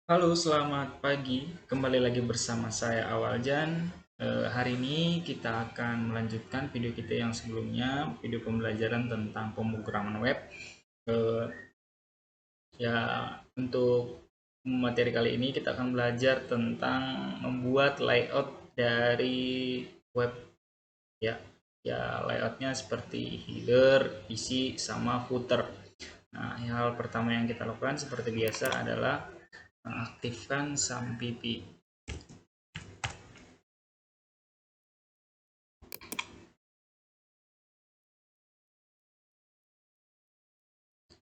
Halo, selamat pagi. Kembali lagi bersama saya Awaljan. Hari ini kita akan melanjutkan video kita yang sebelumnya, video pembelajaran tentang pemrograman web. Eh, ya, untuk materi kali ini kita akan belajar tentang membuat layout dari web. Ya, ya layoutnya seperti header, isi, sama footer. Nah, hal pertama yang kita lakukan seperti biasa adalah mengaktifkan SAMPP.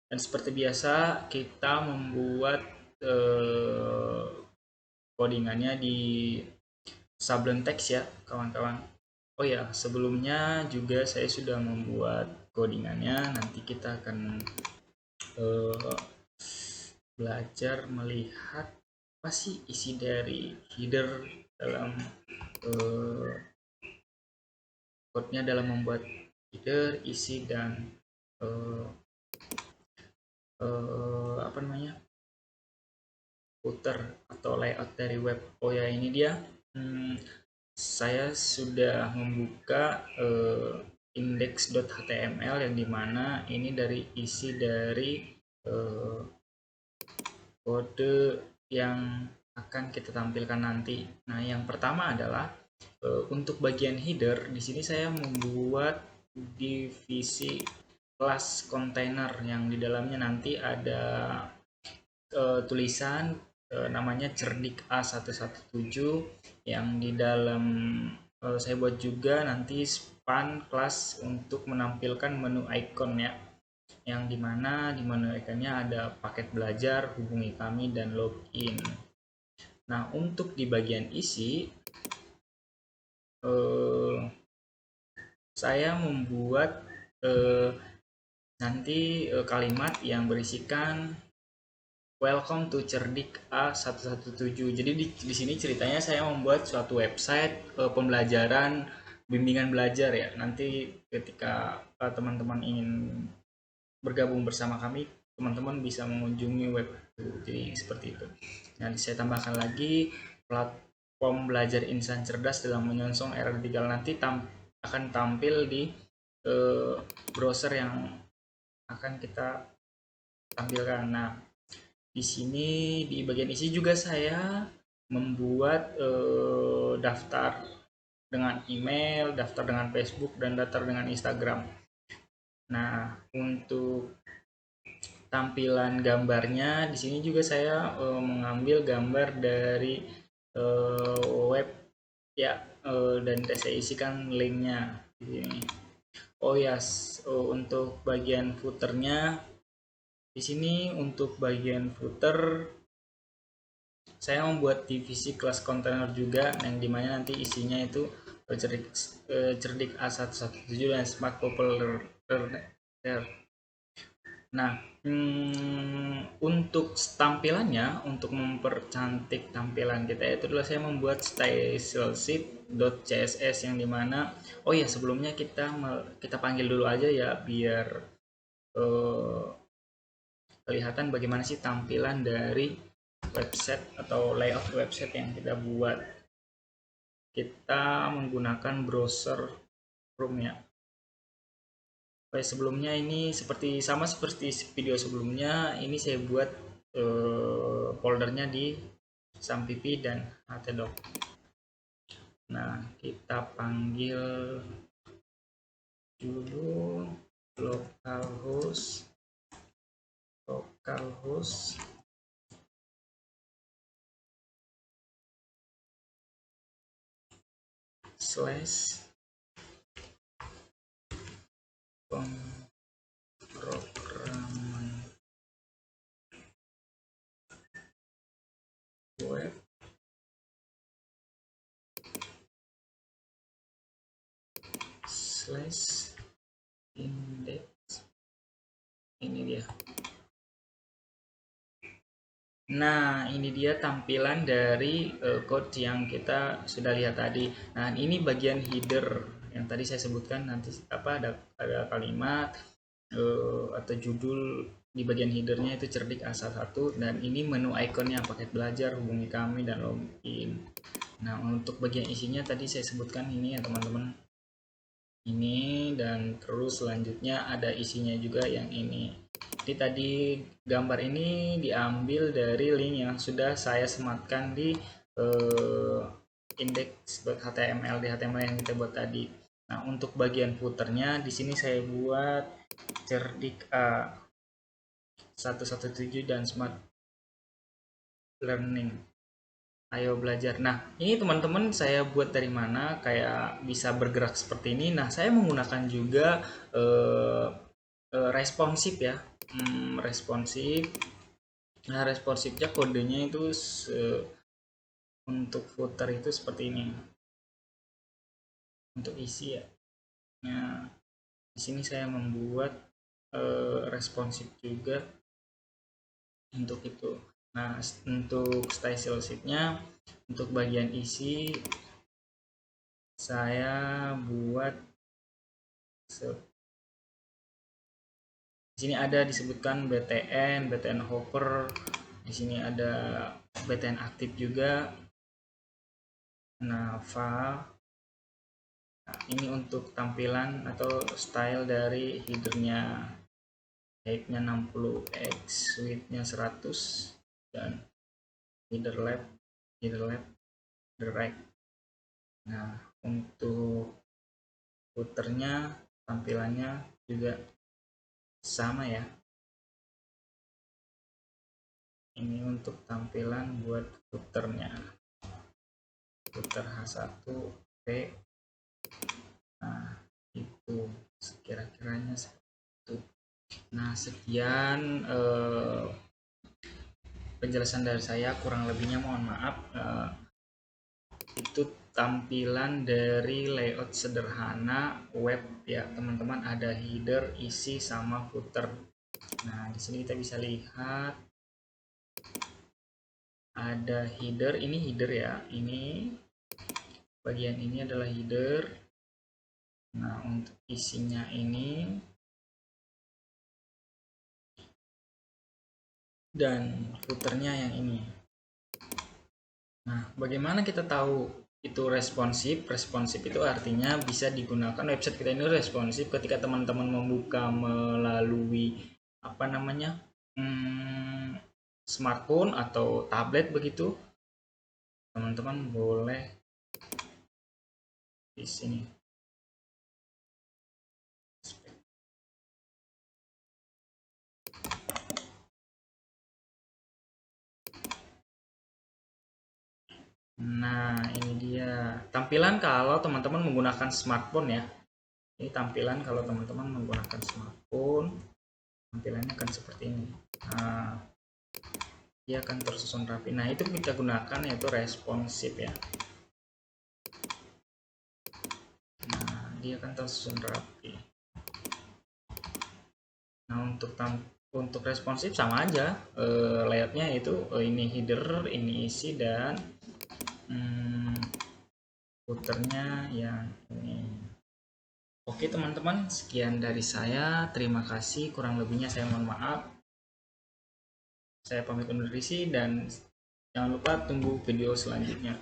Dan seperti biasa kita membuat eh, codingannya di sablon teks ya kawan-kawan. Oh ya, sebelumnya juga saya sudah membuat codingannya. Nanti kita akan eh, belajar melihat apa sih isi dari header dalam eh, code-nya dalam membuat header, isi dan eh, apa namanya footer atau layout dari web. Oh ya, ini dia. Hmm, saya sudah membuka index.html yang dimana ini dari isi dari eh, kode yang akan kita tampilkan nanti. Nah, yang pertama adalah untuk bagian header. Di sini saya membuat divisi kelas kontainer yang di dalamnya nanti ada tulisan namanya cerdik A117 yang di dalam saya buat juga nanti span kelas untuk menampilkan menu icon ya, yang dimana di menu ikonnya ada paket belajar, hubungi kami, dan login. Nah, untuk di bagian isi eh, saya membuat eh, nanti kalimat yang berisikan Welcome to Cerdik A117. Jadi di sini ceritanya saya membuat suatu website pembelajaran bimbingan belajar ya. Nanti ketika teman-teman ingin bergabung bersama kami, teman-teman bisa mengunjungi web itu. Jadi seperti itu. Nanti saya tambahkan lagi platform belajar insan cerdas dalam menyongsong era digital nanti akan tampil di browser yang akan kita tampilkan. Nah, di sini di bagian isi juga saya membuat daftar dengan email, daftar dengan Facebook, dan daftar dengan Instagram. Nah, untuk tampilan gambarnya di sini juga saya mengambil gambar dari web ya, dan saya isikan linknya di sini. Oh ya, yes. Untuk bagian footernya di sini untuk bagian footer saya membuat divisi kelas kontainer juga yang dimana nanti isinya itu cerdik, cerdik A117 dan smart popular. Nah, untuk tampilannya, untuk mempercantik tampilan kita itu adalah saya membuat stylesheet.css yang dimana, oh ya sebelumnya kita panggil dulu aja ya biar eh, kelihatan bagaimana sih tampilan dari website atau layout website yang kita buat. Kita menggunakan browser Chrome ya. Oke, sebelumnya ini sama seperti video sebelumnya, ini saya buat foldernya di SAMPP dan htdoc. Nah, kita panggil dulu localhost localhost slash pemrograman web slash index. Ini dia. Nah, ini dia tampilan dari code yang kita sudah lihat tadi. Nah, ini bagian header yang tadi saya sebutkan, nanti apa ada kalimat atau judul di bagian headernya itu Cerdik A1, dan ini menu ikonnya paket belajar, hubungi kami dan login. Nah, untuk bagian isinya tadi saya sebutkan ini ya teman-teman, ini, dan terus selanjutnya ada isinya juga yang ini. Jadi tadi gambar ini diambil dari link yang sudah saya sematkan di index.html, di HTML yang kita buat tadi. Nah, untuk bagian footernya di sini saya buat Cerdik A 117 dan Smart Learning. Ayo belajar. Nah, ini teman-teman saya buat dari mana kayak bisa bergerak seperti ini. Nah, saya menggunakan juga responsif ya. Responsif. Nah, responsifnya kodenya itu untuk footer itu seperti ini. Untuk isi ya. Nah, di sini saya membuat responsif juga untuk itu. Nah, untuk style sheetnya, untuk bagian isi saya buat di sini ada disebutkan BTN Hopper, di sini ada BTN aktif juga, Nava. Nah, ini untuk tampilan atau style dari headernya, height-nya 60x, width-nya 100, dan header left, header right. Nah, untuk footernya tampilannya juga sama ya. Ini untuk tampilan buat footernya, footer H1P. Nah, itu kira-kiranya itu. Nah, sekian penjelasan dari saya, kurang lebihnya mohon maaf. Itu tampilan dari layout sederhana web ya teman-teman, ada header, isi, sama footer. Nah, di sini kita bisa lihat ada header, ini header ya, ini bagian ini adalah header. Nah, untuk isinya ini, dan footernya yang ini. Nah, bagaimana kita tahu itu responsif? Responsif itu artinya bisa digunakan, website kita ini responsif ketika teman-teman membuka melalui apa namanya, smartphone atau tablet begitu. Teman-teman boleh di sini. Nah, ini dia tampilan kalau teman-teman menggunakan smartphone ya. Ini tampilan kalau teman-teman menggunakan smartphone, tampilannya akan seperti ini. Nah, dia akan tersusun rapi. Nah, itu kita gunakan yaitu responsif ya. Nah, dia akan tersusun rapi. Nah, untuk responsif sama aja, layoutnya itu ini header, ini isi, dan footernya yang ini. Oke teman-teman, sekian dari saya. Terima kasih, kurang lebihnya saya mohon maaf. Saya pamit undur diri dan jangan lupa tunggu video selanjutnya.